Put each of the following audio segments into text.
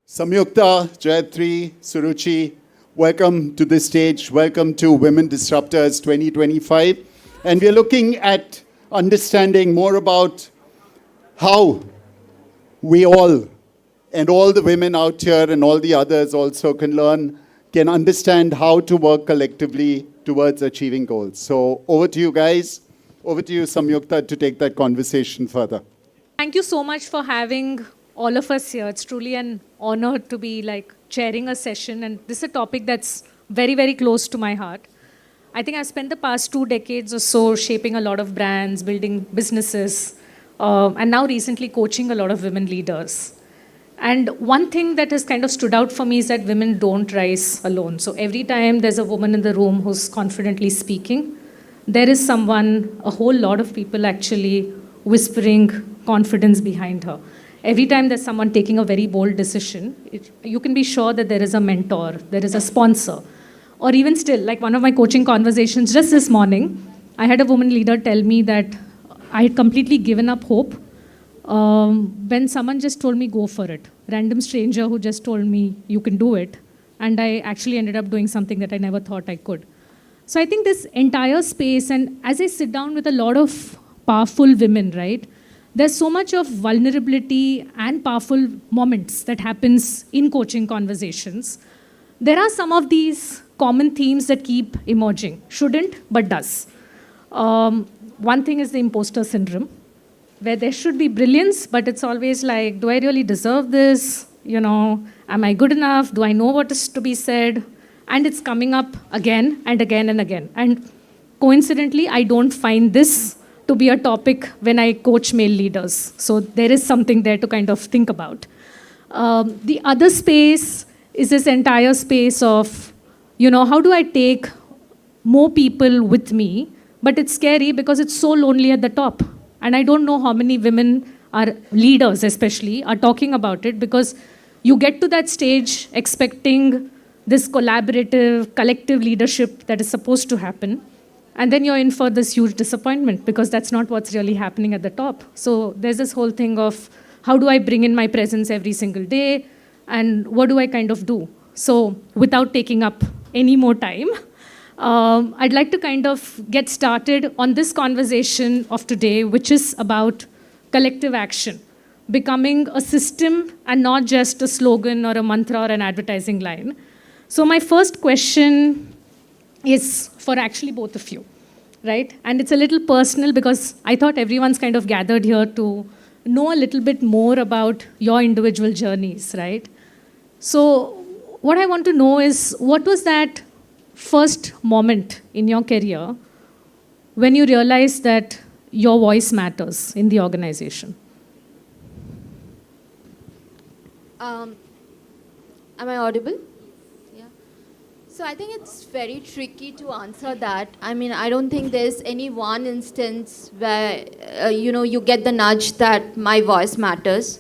Samyukta, Jayatri, Suruchi, welcome to the stage. Welcome to Women Disruptors 2025. And we're looking at understanding more about how we all, and all the women out here and all the others also can understand how to work collectively towards achieving goals. So over to you guys. Over to you, Samyukta, to take that conversation further. Thank you so much for having all of us here. It's truly an honor to be chairing a session, and this is a topic that's very, very close to my heart. I think I've spent the past 2 decades or so shaping a lot of brands, building businesses, and now recently coaching a lot of women leaders. And one thing that has kind of stood out for me is that women don't rise alone. So every time there's a woman in the room who's confidently speaking, there is someone, a whole lot of people actually whispering confidence behind her. Every time there's someone taking a very bold decision, you can be sure that there is a mentor, there is a sponsor. Or even still, like one of my coaching conversations just this morning, I had a woman leader tell me that I had completely given up hope when someone just told me, go for it. Random stranger who just told me, you can do it. And I actually ended up doing something that I never thought I could. So I think this entire space, and as I sit down with a lot of powerful women, right, there's so much of vulnerability and powerful moments that happens in coaching conversations. There are some of these common themes that keep emerging. Shouldn't, but does. One thing is the imposter syndrome, where there should be brilliance, but it's always like, do I really deserve this? You know, am I good enough? Do I know what is to be said? And it's coming up again and again and again. And coincidentally, I don't find this to be a topic when I coach male leaders. So there is something there to kind of think about. The other space is this entire space of, how do I take more people with me? But it's scary because it's so lonely at the top. And I don't know how many women are leaders, especially, are talking about it, because you get to that stage expecting this collaborative, collective leadership that is supposed to happen. And then you're in for this huge disappointment because that's not what's really happening at the top. So there's this whole thing of how do I bring in my presence every single day and what do I kind of do? So without taking up any more time, I'd like to kind of get started on this conversation of today, which is about collective action, becoming a system and not just a slogan or a mantra or an advertising line. So my first question is for actually both of you, right? And it's a little personal because I thought everyone's kind of gathered here to know a little bit more about your individual journeys, right? So what I want to know is, what was that first moment in your career when you realized that your voice matters in the organization? Am I audible? So I think it's very tricky to answer that. I mean, I don't think there's any one instance where, you get the nudge that my voice matters.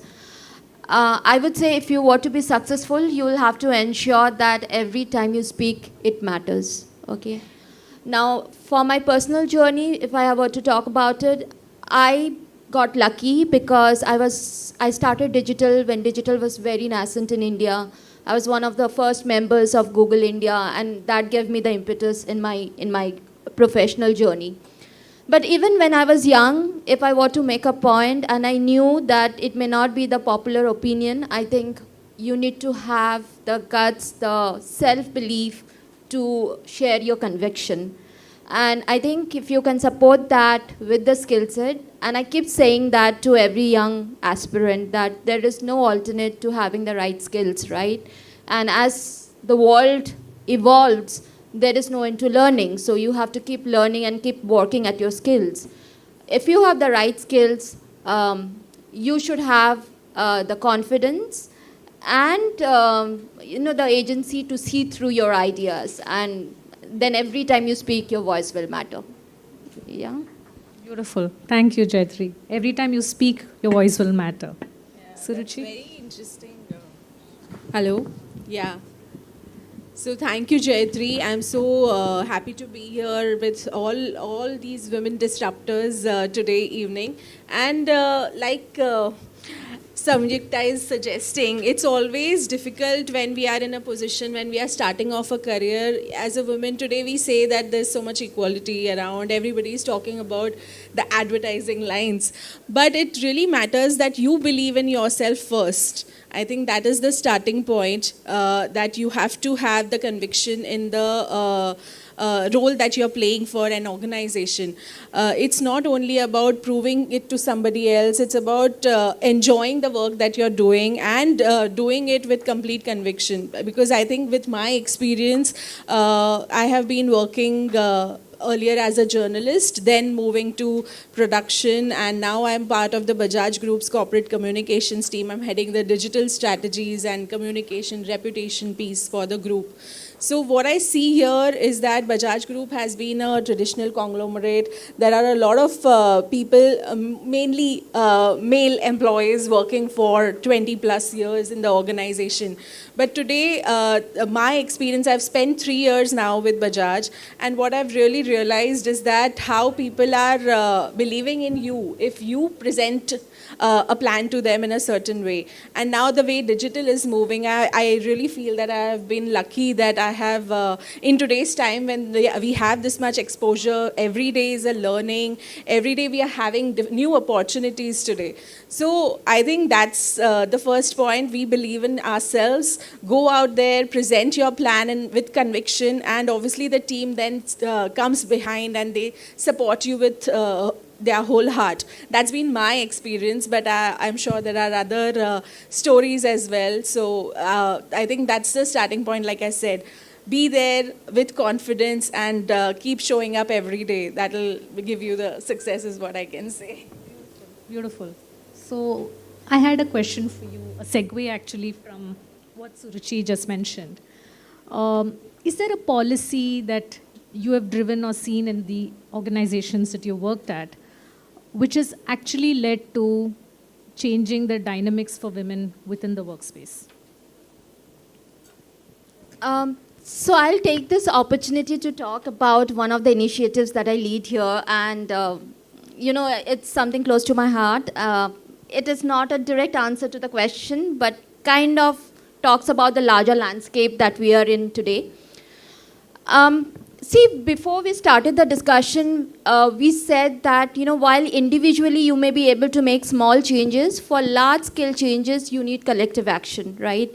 I would say if you want to be successful, you will have to ensure that every time you speak, it matters, okay? Now, for my personal journey, if I were to talk about it, I got lucky because I started digital when digital was very nascent in India. I was one of the first members of Google India, and that gave me the impetus in my professional journey. But even when I was young, if I were to make a point and I knew that it may not be the popular opinion, I think you need to have the guts, the self-belief to share your conviction. And I think if you can support that with the skill set, and I keep saying that to every young aspirant, that there is no alternate to having the right skills, right? And as the world evolves, there is no end to learning. So you have to keep learning and keep working at your skills. If you have the right skills, you should have the confidence and the agency to see through your ideas. And then every time you speak, your voice will matter. Yeah. Beautiful. Thank you, Jayatri. Every time you speak, your voice will matter. Yeah, Suruchi? very interesting. Hello. Yeah. So thank you, Jayatri. I'm so happy to be here with all these women disruptors today evening. And Samyukta is suggesting, it's always difficult when we are in a position, when we are starting off a career. As a woman today, we say that there's so much equality around, everybody is talking about the advertising lines. But it really matters that you believe in yourself first. I think that is the starting point, that you have to have the conviction in the role that you're playing for an organization. It's not only about proving it to somebody else, it's about enjoying the work that you're doing and doing it with complete conviction. Because I think with my experience, I have been working earlier as a journalist, then moving to production, and now I'm part of the Bajaj Group's corporate communications team. I'm heading the digital strategies and communication reputation piece for the group. So what I see here is that Bajaj Group has been a traditional conglomerate. There are a lot of people, mainly male employees, working for 20 plus years in the organization. But today, my experience, I've spent 3 years now with Bajaj, and what I've really realized is that how people are believing in you if you present a plan to them in a certain way. And now the way digital is moving, I really feel that I have been lucky that I have, in today's time when we have this much exposure, every day is a learning, every day we are having new opportunities today. So I think that's the first point. We believe in ourselves. Go out there, present your plan and with conviction, and obviously the team then comes behind and they support you with their whole heart. That's been my experience, but I'm sure there are other stories as well. So I think that's the starting point, like I said. Be there with confidence and keep showing up every day. That'll give you the success is what I can say. Beautiful. So I had a question for you, a segue actually from what Suruchi just mentioned. Is there a policy that you have driven or seen in the organizations that you worked at which has actually led to changing the dynamics for women within the workspace? So I'll take this opportunity to talk about one of the initiatives that I lead here, and it's something close to my heart. It is not a direct answer to the question, but kind of talks about the larger landscape that we are in today. See, before we started the discussion, we said that, while individually you may be able to make small changes, for large-scale changes, you need collective action, right?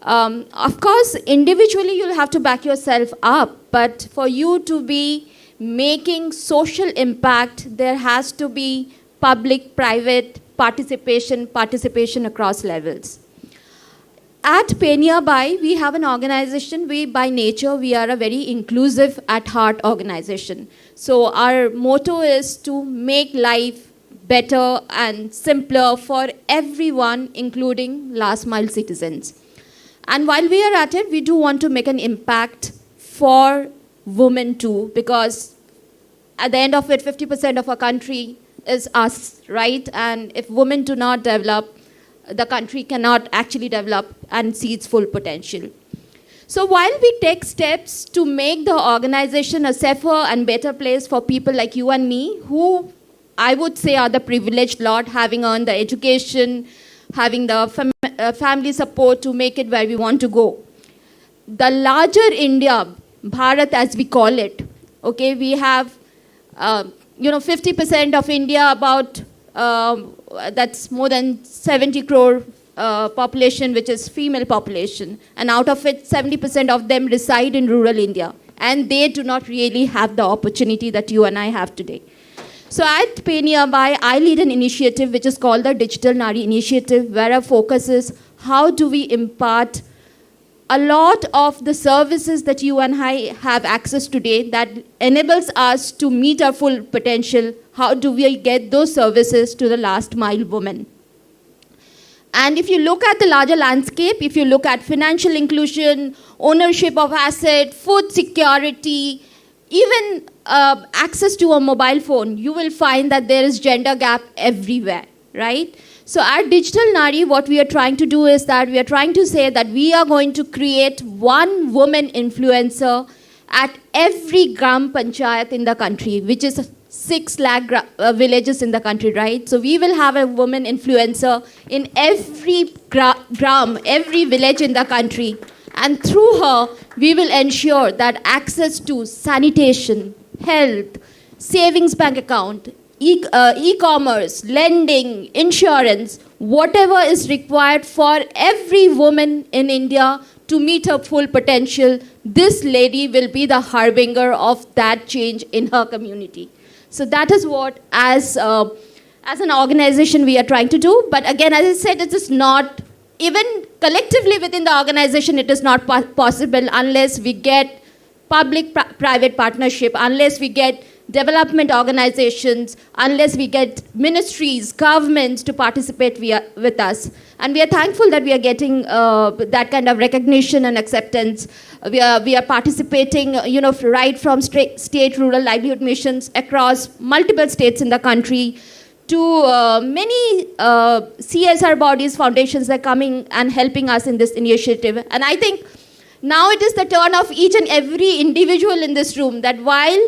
Of course, individually you'll have to back yourself up, but for you to be making social impact, there has to be public-private participation across levels. At PayNearby, we have an organization. By nature, we are a very inclusive at heart organization. So our motto is to make life better and simpler for everyone, including last mile citizens. And while we are at it, we do want to make an impact for women too, because at the end of it, 50% of our country is us, right? And if women do not develop, the country cannot actually develop and see its full potential. So while we take steps to make the organization a safer and better place for people like you and me, who I would say are the privileged lot, having earned the education, having the family support to make it where we want to go. The larger India, Bharat as we call it, okay, we have 50% of India, about that's more than 70 crore population, which is female population. And out of it, 70% of them reside in rural India. And they do not really have the opportunity that you and I have today. So at PayNearby, I lead an initiative which is called the Digital Nari Initiative, where our focus is how do we impart a lot of the services that you and I have access today that enables us to meet our full potential. How do we get those services to the last mile woman? And if you look at the larger landscape, if you look at financial inclusion, ownership of asset, food security, even access to a mobile phone, you will find that there is gender gap everywhere, right? So at Digital Nari, what we are trying to do is that we are trying to say that we are going to create one woman influencer at every Gram Panchayat in the country, which is 6 lakh villages in the country, right? So we will have a woman influencer in every gram, every village in the country. And through her, we will ensure that access to sanitation, health, savings bank account, e-commerce, lending, insurance, whatever is required for every woman in India to meet her full potential, this lady will be the harbinger of that change in her community. So that is what, as an organization, we are trying to do. But again, as I said, it is not, even collectively within the organization, it is not possible unless we get public-private partnership, unless we get development organizations, unless we get ministries, governments to participate with us. And we are thankful that we are getting that kind of recognition and acceptance. We are participating, right from state rural livelihood missions across multiple states in the country to many CSR bodies, foundations that are coming and helping us in this initiative. And I think now it is the turn of each and every individual in this room that while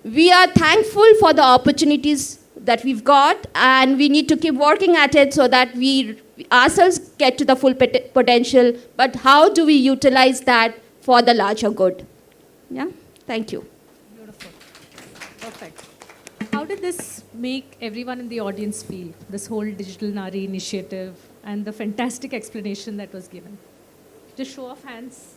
we are thankful for the opportunities that we've got, and we need to keep working at it so that we ourselves get to the full potential, but how do we utilize that for the larger good? Yeah, thank you. Beautiful. Perfect. How did this make everyone in the audience feel, this whole Digital Nari initiative and the fantastic explanation that was given? Just show of hands.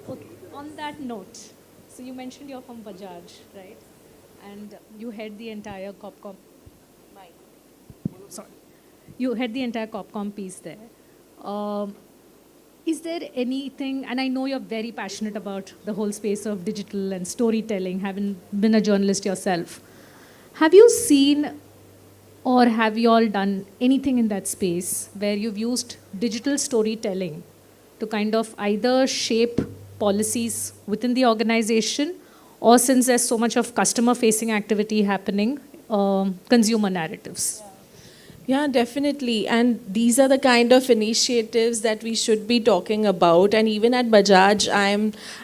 Okay, on that note, so you mentioned you're from Bajaj, right? And you head the entire Copcom. Sorry. You head the entire Copcom piece there. Is there anything, and I know you're very passionate about the whole space of digital and storytelling, having been a journalist yourself. Have you seen or have you all done anything in that space where you've used digital storytelling to kind of either shape policies within the organization, or since there's so much of customer-facing activity happening, consumer narratives? Yeah, definitely. And these are the kind of initiatives that we should be talking about. And even at Bajaj,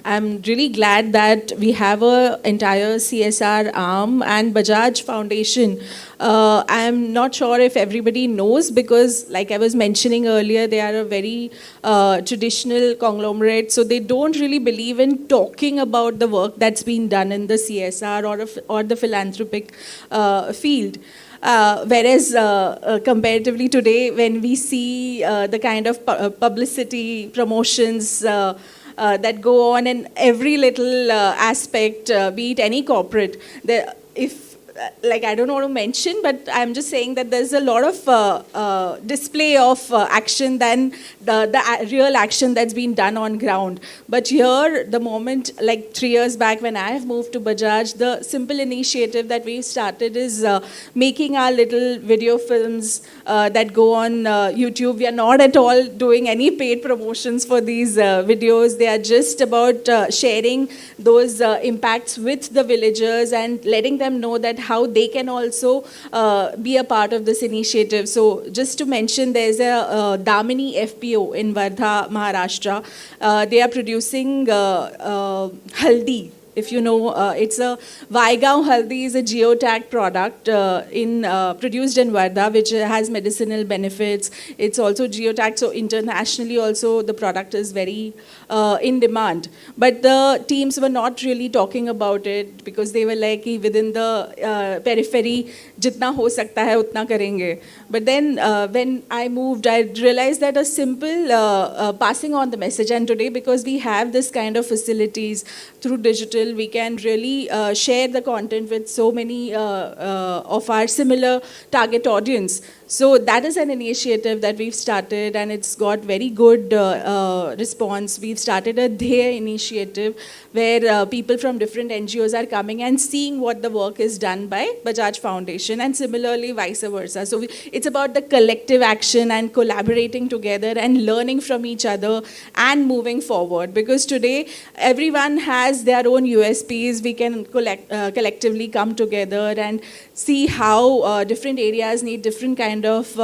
I'm really glad that we have an entire CSR arm and Bajaj Foundation. I'm not sure if everybody knows because, like I was mentioning earlier, they are a very traditional conglomerate. So they don't really believe in talking about the work that's been done in the CSR or the philanthropic field. Whereas comparatively today, when we see the kind of publicity, promotions that go on in every little aspect, be it any corporate, I don't want to mention, but I'm just saying that there's a lot of display of action than the real action that's been done on ground. But here, the moment, like 3 years back when I have moved to Bajaj, the simple initiative that we started is making our little video films that go on YouTube. We are not at all doing any paid promotions for these videos. They are just about sharing those impacts with the villagers and letting them know that how they can also be a part of this initiative. So just to mention, there's a Damini FPO in Wardha, Maharashtra. They are producing haldi. If you know, it's a Vaigaon Haldi is a geotag product produced in Wardha, which has medicinal benefits. It's also geotag, so internationally also the product is very in demand. But the teams were not really talking about it because they were like, within the periphery, jitna ho sakta hai, utna karenge. But then when I moved, I realized that a simple passing on the message, and today because we have this kind of facilities through digital, we can really share the content with so many of our similar target audience. So that is an initiative that we've started, and it's got very good response. We've started a Dhey initiative where people from different NGOs are coming and seeing what the work is done by Bajaj Foundation, and similarly vice versa. So it's about the collective action and collaborating together and learning from each other and moving forward. Because today everyone has their own USPs. We can collectively come together and see how different areas need different kind of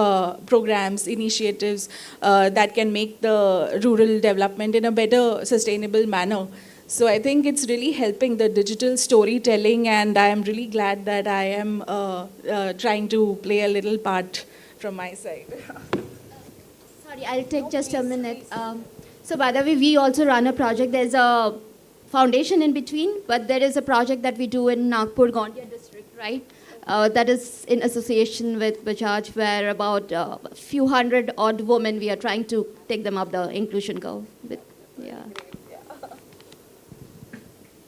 programs, initiatives that can make the rural development in a better, sustainable manner. So I think it's really helping the digital storytelling, and I am really glad that I am trying to play a little part from my side. Sorry, I'll take just a minute. So, by the way, we also run a project. There's a foundation in between, but there is a project that we do in Nagpur, Gondia district, right? That is in association with Bajaj, where about a few hundred odd women, we are trying to take them up the inclusion curve. With, yeah.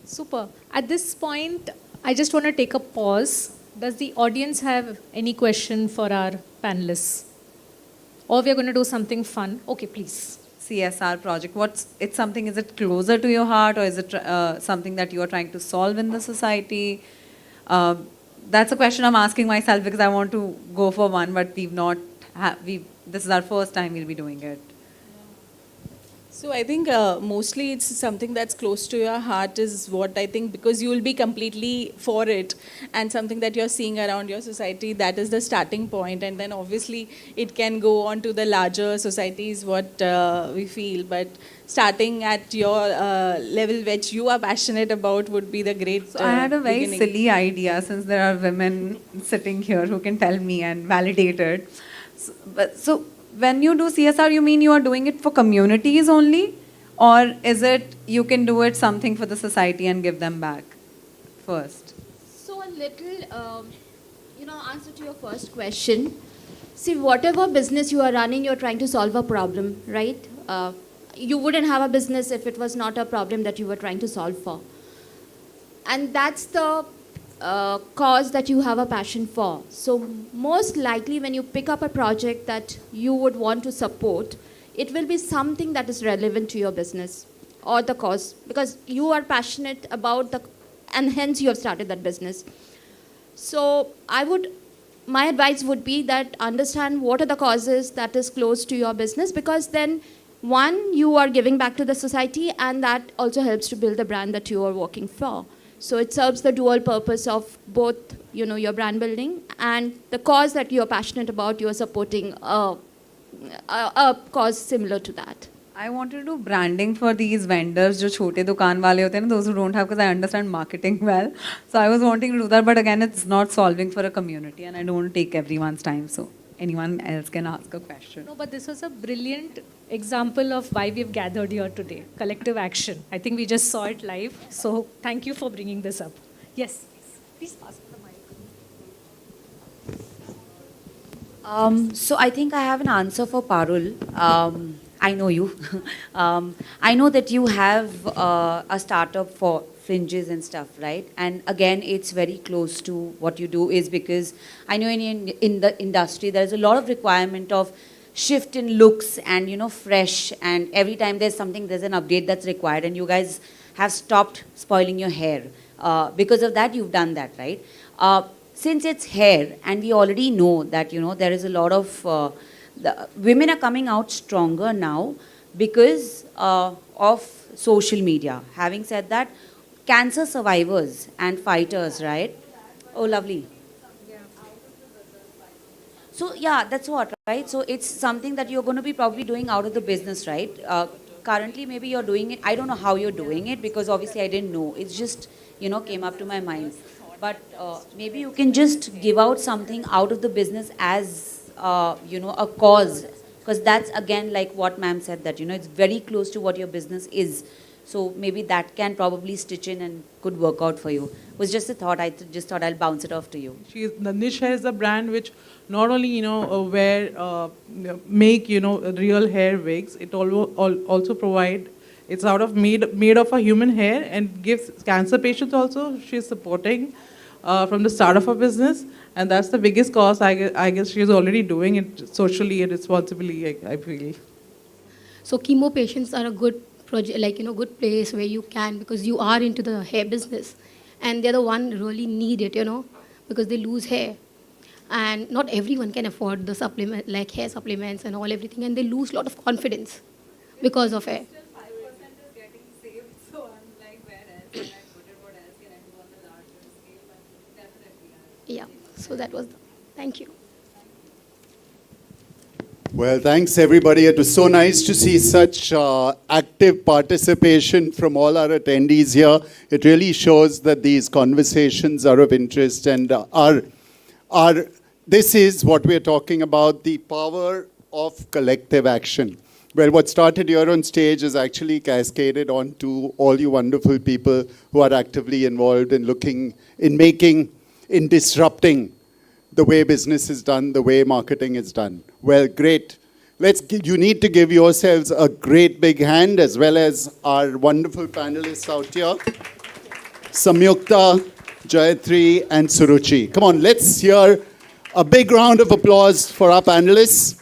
Super. At this point, I just want to take a pause. Does the audience have any question for our panelists? Or we are going to do something fun? Okay, please. CSR project? It's something, is it closer to your heart, or is it something that you are trying to solve in the society? That's a question I'm asking myself because I want to go for one, but this is our first time we'll be doing it. So I think mostly it's something that's close to your heart is what I think, because you will be completely for it, and something that you're seeing around your society, that is the starting point, and then obviously it can go on to the larger societies what we feel, but starting at your level which you are passionate about would be the great So I had a very beginning. silly idea, since there are women sitting here who can tell me and validate it. So when you do CSR, you mean you are doing it for communities only? Or is it you can do it something for the society and give them back first? So, a little, answer to your first question. See, whatever business you are running, you're trying to solve a problem, right? You wouldn't have a business if it was not a problem that you were trying to solve for. And that's the cause that you have a passion for. So most likely when you pick up a project that you would want to support, it will be something that is relevant to your business or the cause, because you are passionate about and hence you have started that business. So my advice would be that understand what are the causes that is close to your business, because then one, you are giving back to the society, and that also helps to build the brand that you are working for. So it serves the dual purpose of both, your brand building and the cause that you are passionate about. You are supporting a cause similar to that. I wanted to do branding for these vendors, jo chote dukaan wale hote hain, those who don't have, because I understand marketing well. So I was wanting to do that, but again, it's not solving for a community, and I don't want to take everyone's time. So anyone else can ask a question. No, but this was a brilliant example of why we've gathered here today. Collective action. I think we just saw it live. So thank you for bringing this up. Yes, please pass the mic. So I think I have an answer for Parul. I know you. I know that you have a startup for fringes and stuff, right? And again, it's very close to what you do, is because I know in the industry there's a lot of requirement of shift in looks and fresh, and every time there's an update that's required, and you guys have stopped spoiling your hair. Because of that, you've done that, right? Since it's hair, and we already know that there is a lot of the women are coming out stronger now because of social media. Having said that, cancer survivors and fighters, right? Oh, lovely. So yeah, that's what, right? So it's something that you're going to be probably doing out of the business, right? Currently, maybe you're doing it. I don't know how you're doing it, because obviously I didn't know. It's just, came up to my mind. But maybe you can just give out something out of the business as, a cause. Because that's again like what ma'am said, that, it's very close to what your business is. So maybe that can probably stitch in and could work out for you. It was just a thought. I just thought I'll bounce it off to you. The Niche Hair is a brand which not only make real hair wigs. It also provide. It's made of a human hair and gives cancer patients also. She's supporting from the start of her business, and that's the biggest cause. I guess she's already doing it socially and responsibly. I feel. So chemo patients are a good project, good place where you can, because you are into the hair business, and they're the one really need it, because they lose hair, and not everyone can afford the supplement, like hair supplements and all everything, and they lose a lot of confidence because of hair. Still 5% is getting saved, so I'm like, where else can I put it? What else can I do on the larger scale? But definitely. Yeah, so that was thank you. Well, thanks everybody. It was so nice to see such active participation from all our attendees here. It really shows that these conversations are of interest and this is what we're talking about, the power of collective action. Well, what started here on stage is actually cascaded onto all you wonderful people who are actively involved in in disrupting the way business is done, the way marketing is done. Well, great. You need to give yourselves a great big hand, as well as our wonderful panelists out here, Samyukta, Jayatri, and Suruchi. Come on, let's hear a big round of applause for our panelists.